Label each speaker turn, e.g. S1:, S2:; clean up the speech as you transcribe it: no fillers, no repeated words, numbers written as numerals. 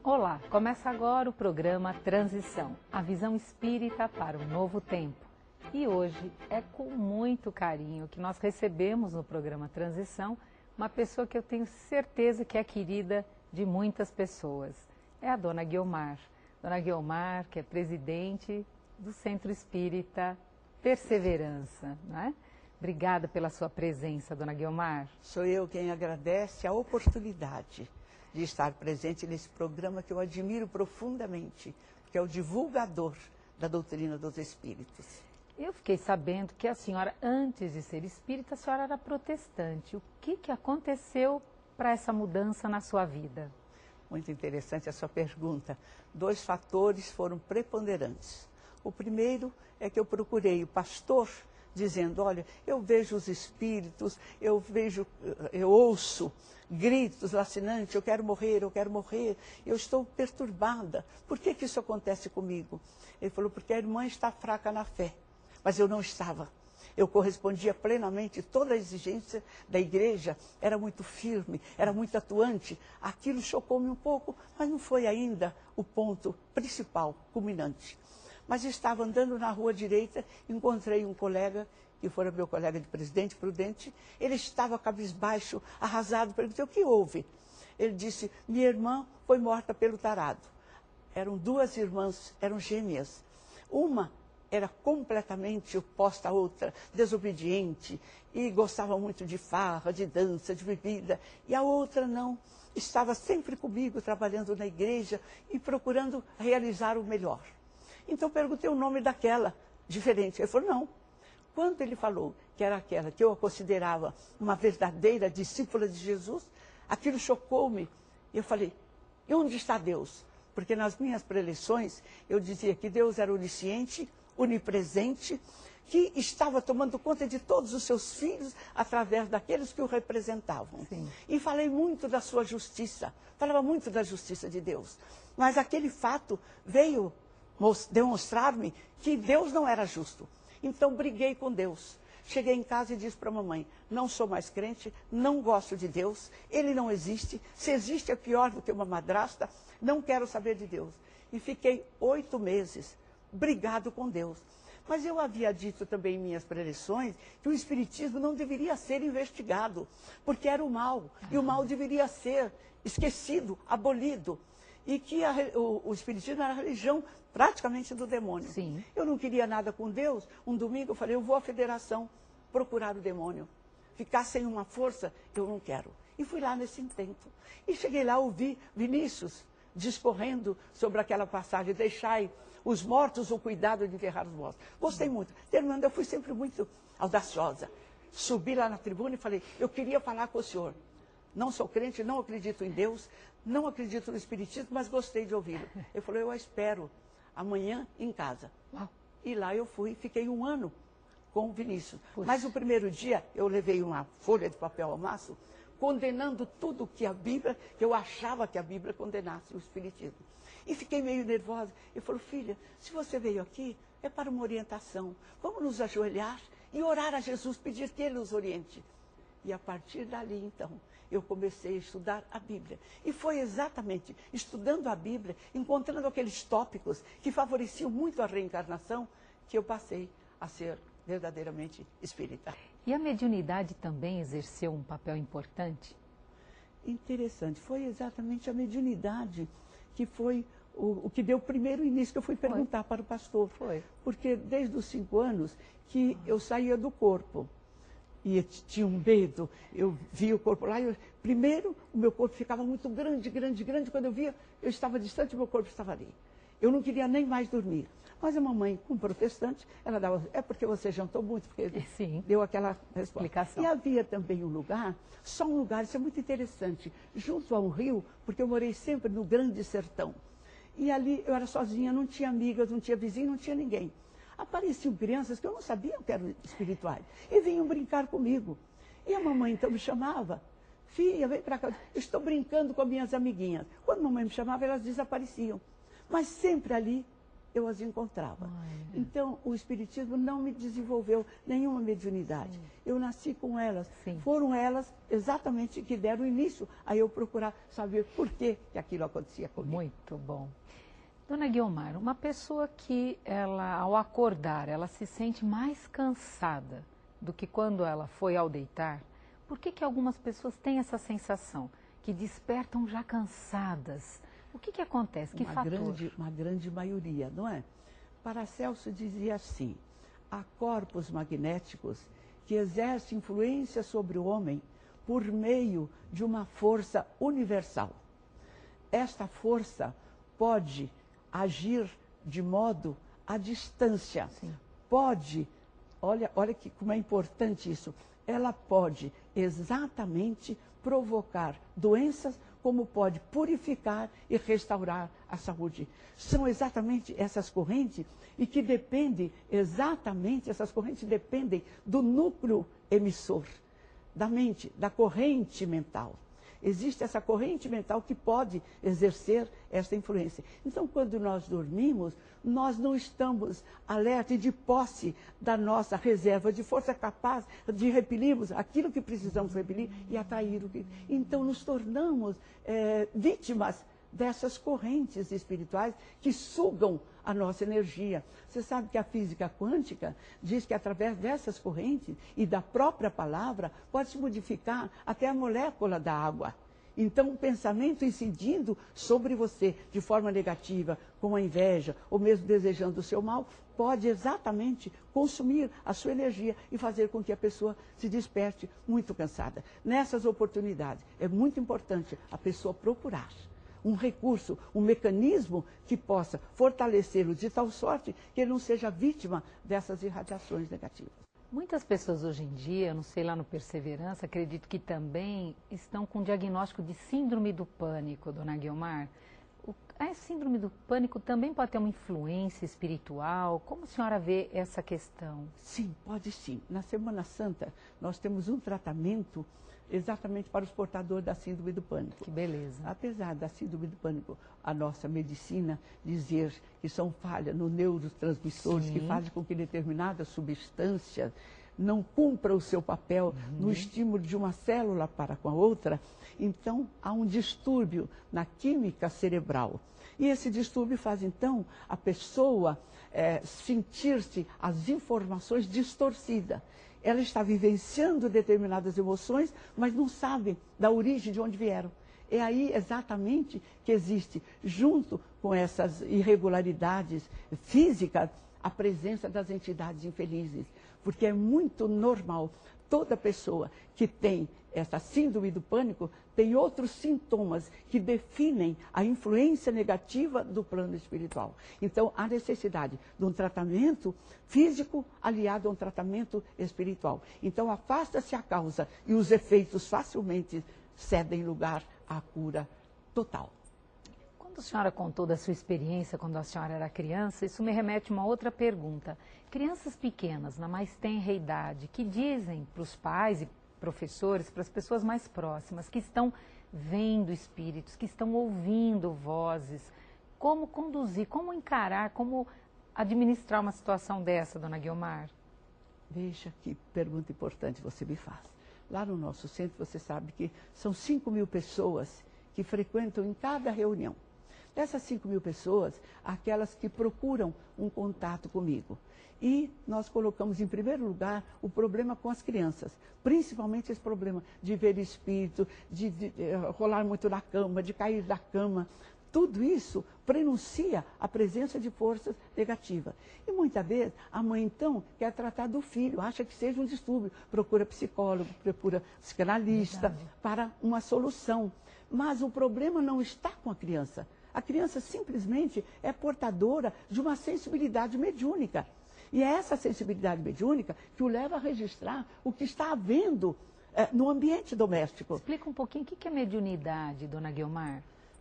S1: Olá, começa agora o programa Transição, a visão espírita para um novo tempo. E hoje é com muito carinho que nós recebemos no programa Transição uma pessoa que eu tenho certeza que é querida de muitas pessoas. É a Dona Guiomar. Dona Guiomar, que é presidente do Centro Espírita Perseverança, não é? Obrigada pela sua presença, Dona Guiomar.
S2: Sou eu quem agradece a oportunidade de estar presente nesse programa que eu admiro profundamente, que é o divulgador da doutrina dos espíritos.
S1: Eu fiquei sabendo que a senhora, antes de ser espírita, a senhora era protestante. O que aconteceu para essa mudança na sua vida?
S2: Muito interessante a sua pergunta. 2 fatores foram preponderantes. O primeiro é que eu procurei o pastor dizendo, olha, eu vejo os espíritos, eu ouço gritos lacinantes, eu quero morrer, eu estou perturbada. Por que isso acontece comigo? Ele falou, porque a irmã está fraca na fé, mas eu não estava. Eu correspondia plenamente, toda a exigência da igreja era muito firme, era muito atuante. Aquilo chocou-me um pouco, mas não foi ainda o ponto principal, culminante. Mas estava andando na rua direita, encontrei um colega, que fora meu colega de presidente, Prudente. Ele estava cabisbaixo, arrasado, perguntei, o que houve? Ele disse, minha irmã foi morta pelo tarado. Eram 2 irmãs, eram gêmeas. Uma era completamente oposta à outra, desobediente, e gostava muito de farra, de dança, de bebida. E a outra não, estava sempre comigo, trabalhando na igreja e procurando realizar o melhor. Então perguntei o nome daquela, diferente. Ele falou, não. Quando ele falou que era aquela que eu a considerava uma verdadeira discípula de Jesus, aquilo chocou-me. E eu falei, e onde está Deus? Porque nas minhas preleções eu dizia que Deus era onisciente, onipresente, que estava tomando conta de todos os seus filhos através daqueles que o representavam.
S1: Sim.
S2: E falei muito da sua justiça, falava muito da justiça de Deus. Mas aquele fato veio demonstrar-me que Deus não era justo. Então briguei com Deus. Cheguei em casa e disse para a mamãe, não sou mais crente, não gosto de Deus, Ele não existe, se existe é pior do que uma madrasta, não quero saber de Deus. E fiquei 8 meses brigado com Deus. Mas eu havia dito também em minhas preleções que o espiritismo não deveria ser investigado, porque era o mal, e o mal deveria ser esquecido, abolido. E que o espiritismo era a religião praticamente do demônio.
S1: Sim.
S2: Eu não queria nada com Deus. Um domingo eu falei, eu vou à federação procurar o demônio. Ficar sem uma força, eu não quero. E fui lá nesse intento. E cheguei lá, ouvi Vinícius discorrendo sobre aquela passagem, deixai os mortos o cuidado de enterrar os mortos. Gostei muito. Terminando, eu fui sempre muito audaciosa. Subi lá na tribuna e falei, eu queria falar com o senhor. Não sou crente, não acredito em Deus, não acredito no espiritismo, mas gostei de ouvi-lo. Ele falou, eu a espero amanhã em casa. E lá eu fui, fiquei 1 ano com o Vinícius.
S1: Puxa.
S2: Mas o primeiro dia eu levei uma folha de papel ao maço, condenando tudo que a Bíblia, que eu achava que a Bíblia condenasse o espiritismo. E fiquei meio nervosa. Ele falou, filha, se você veio aqui, é para uma orientação. Vamos nos ajoelhar e orar a Jesus, pedir que Ele nos oriente. E a partir dali, então, eu comecei a estudar a Bíblia. E foi exatamente estudando a Bíblia, encontrando aqueles tópicos que favoreciam muito a reencarnação, que eu passei a ser verdadeiramente espírita.
S1: E a mediunidade também exerceu um papel importante?
S2: Interessante. Foi exatamente a mediunidade que foi o que deu o primeiro início que eu fui perguntar para o pastor.
S1: Foi.
S2: Porque desde os 5 anos que eu saía do corpo. E tinha um medo, eu via o corpo lá, primeiro o meu corpo ficava muito grande, quando eu via, eu estava distante, o meu corpo estava ali. Eu não queria nem mais dormir. Mas a mamãe, como protestante, ela dava, é porque você jantou muito, porque
S1: Sim.
S2: deu aquela resposta.
S1: Explicação.
S2: E havia também um lugar, só um lugar, isso é muito interessante, junto a um rio, porque eu morei sempre no Grande Sertão. E ali eu era sozinha, não tinha amigas, não tinha vizinho, não tinha ninguém. Apareciam crianças que eu não sabia que eram espirituais e vinham brincar comigo. E a mamãe então me chamava, filha, vem para cá, eu estou brincando com as minhas amiguinhas. Quando a mamãe me chamava, elas desapareciam. Mas sempre ali eu as encontrava.
S1: Ai.
S2: Então, o Espiritismo não me desenvolveu nenhuma mediunidade. Eu nasci com elas.
S1: Sim.
S2: Foram elas exatamente que deram início a eu procurar saber por que aquilo acontecia comigo.
S1: Muito bom. Dona Guiomar, uma pessoa que ela, ao acordar, ela se sente mais cansada do que quando ela foi ao deitar, por que algumas pessoas têm essa sensação? Que despertam já cansadas. O que acontece? Que fator?
S2: Uma grande maioria, não é? Paracelso dizia assim, há corpos magnéticos que exercem influência sobre o homem por meio de uma força universal. Esta força pode agir de modo à distância.
S1: Sim.
S2: Pode, olha como é importante isso, ela pode exatamente provocar doenças, como pode purificar e restaurar a saúde. São exatamente essas correntes e que dependem exatamente, essas correntes dependem do núcleo emissor, da mente, da corrente mental. Existe essa corrente mental que pode exercer essa influência. Então, quando nós dormimos, nós não estamos alerta e de posse da nossa reserva de força capaz de repelirmos aquilo que precisamos repelir e atrair o que... Então, nos tornamos vítimas dessas correntes espirituais que sugam a nossa energia. Você sabe que a física quântica diz que através dessas correntes e da própria palavra pode se modificar até a molécula da água. Então, o pensamento incidindo sobre você de forma negativa, com a inveja, ou mesmo desejando o seu mal, pode exatamente consumir a sua energia e fazer com que a pessoa se desperte muito cansada. Nessas oportunidades, é muito importante a pessoa procurar um recurso, um mecanismo que possa fortalecê-lo de tal sorte que ele não seja vítima dessas irradiações negativas.
S1: Muitas pessoas hoje em dia, não sei lá no Perseverança, acredito que também estão com diagnóstico de síndrome do pânico, dona Guiomar. A síndrome do pânico também pode ter uma influência espiritual? Como a senhora vê essa questão?
S2: Sim, pode sim. Na Semana Santa, nós temos um tratamento exatamente para os portadores da síndrome do pânico.
S1: Que beleza.
S2: Apesar da síndrome do pânico, a nossa medicina dizer que são falhas nos neurotransmissores,
S1: Sim,
S2: que fazem com que determinadas substâncias não cumpram o seu papel no estímulo de uma célula para com a outra, então há um distúrbio na química cerebral. E esse distúrbio faz, então, a pessoa sentir-se as informações distorcidas. Ela está vivenciando determinadas emoções, mas não sabe da origem de onde vieram. É aí exatamente que existe, junto com essas irregularidades físicas, a presença das entidades infelizes. Porque é muito normal, toda pessoa que tem essa síndrome do pânico tem outros sintomas que definem a influência negativa do plano espiritual. Então, há necessidade de um tratamento físico aliado a um tratamento espiritual. Então, afasta-se a causa e os efeitos facilmente cedem lugar à cura total.
S1: Quando a senhora contou da sua experiência quando a senhora era criança, isso me remete a uma outra pergunta. Crianças pequenas, na mais tenra idade, que dizem para os pais e professores, para as pessoas mais próximas, que estão vendo espíritos, que estão ouvindo vozes, como conduzir, como encarar, como administrar uma situação dessa, dona Guiomar?
S2: Veja que pergunta importante você me faz. Lá no nosso centro, você sabe que são 5.000 pessoas que frequentam em cada reunião. Dessas 5.000 pessoas, aquelas que procuram um contato comigo. E nós colocamos em primeiro lugar o problema com as crianças, principalmente esse problema de ver espírito, de rolar muito na cama, de cair da cama. Tudo isso prenuncia a presença de forças negativas. E muitas vezes a mãe então quer tratar do filho, acha que seja um distúrbio, procura psicólogo, procura psicanalista para uma solução. Mas o problema não está com a criança. A criança simplesmente é portadora de uma sensibilidade mediúnica. E é essa sensibilidade mediúnica que o leva a registrar o que está havendo no ambiente doméstico.
S1: Explica um pouquinho o que é mediunidade, dona Guiomar.